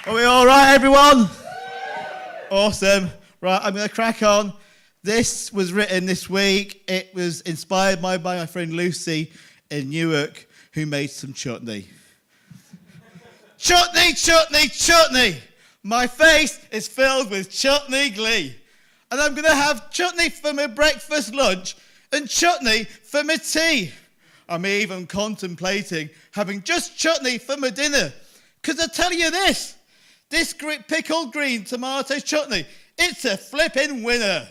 Are we all right, everyone? Awesome. Right, I'm going to crack on. This was written this week. It was inspired by my friend Lucy in Newark, who made some chutney. Chutney, chutney, chutney. My face is filled with chutney glee. And I'm going to have chutney for my breakfast, lunch, and chutney for my tea. I'm even contemplating having just chutney for my dinner. Because I tell you this pickled green tomato chutney, it's a flipping winner.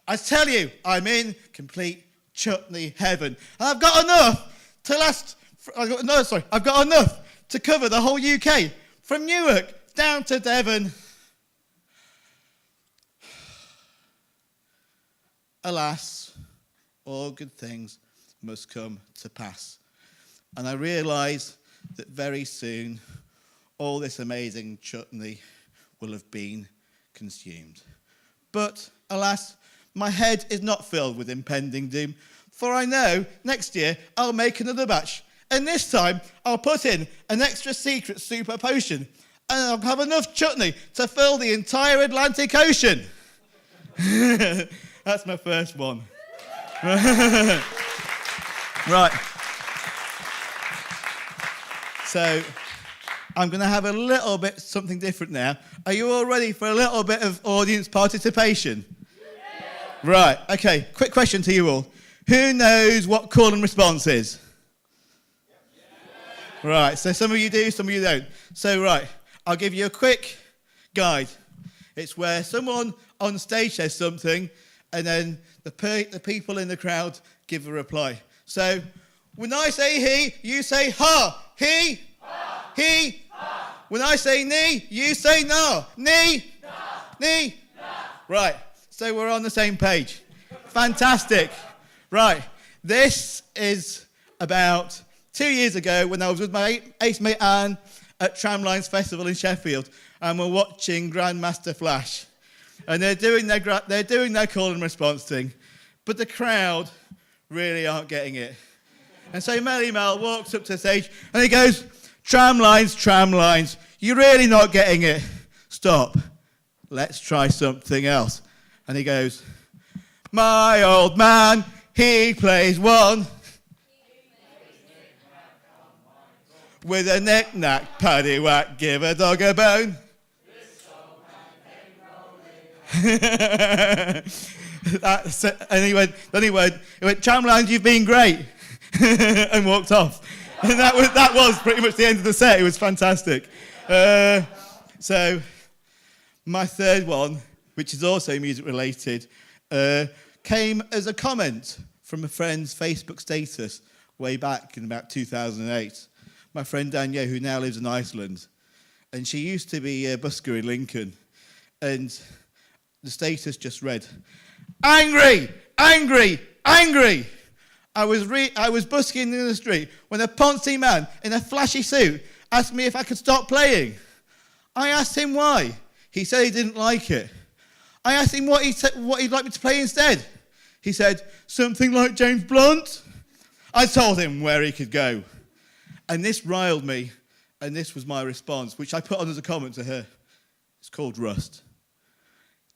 I tell you, I'm in complete chutney heaven. And I've got enough to last, I've got enough to cover the whole UK, from Newark down to Devon. Alas, all good things must come to pass. And I realise that very soon, all this amazing chutney will have been consumed. But, alas, my head is not filled with impending doom, for I know next year I'll make another batch, and this time I'll put in an extra secret super potion, and I'll have enough chutney to fill the entire Atlantic Ocean. That's my first one. Right. So, I'm going to have a little bit something different now. Are you all ready for a little bit of audience participation? Yeah. Right, okay, quick question to you all. Who knows what call and response is? Yeah. Right, so some of you do, some of you don't. So, right, I'll give you a quick guide. It's where someone on stage says something, and then the people in the crowd give a reply. So, when I say he, you say ha. He, ha. He, ha. When I say knee, you say no. Knee, no. Knee, no. Right, so we're on the same page. Fantastic. Right, this is about 2 years ago when I was with my ace mate Anne at Tramlines Festival in Sheffield, and we're watching Grandmaster Flash. And they're doing their call and response thing, but the crowd really aren't getting it. And so Melly Mel walks up to the stage and he goes, Tramlines, you're really not getting it. Stop. Let's try something else. And he goes, my old man, he plays one with a knick-knack, paddywhack, give a dog a bone. And he went, Tramlines, you've been great. And walked off. And that was pretty much the end of the set. It was fantastic. So my third one, which is also music related, came as a comment from a friend's Facebook status way back in about 2008. My friend Danielle, who now lives in Iceland, and she used to be a busker in Lincoln, and the status just read, angry, angry, angry. I was busking in the street when a poncy man in a flashy suit asked me if I could stop playing. I asked him why. He said he didn't like it. I asked him what he'd like me to play instead. He said, something like James Blunt. I told him where he could go. And this riled me, and this was my response, which I put on as a comment to her. It's called Rust.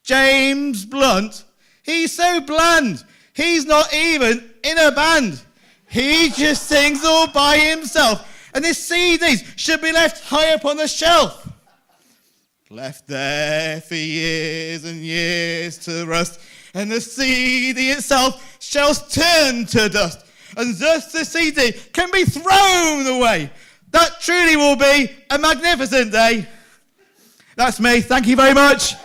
James Blunt, he's so bland. He's not even in a band. He just sings all by himself. And his CDs should be left high up on the shelf. Left there for years and years to rust. And the CD itself shall turn to dust. And thus the CD can be thrown away. That truly will be a magnificent day. That's me. Thank you very much.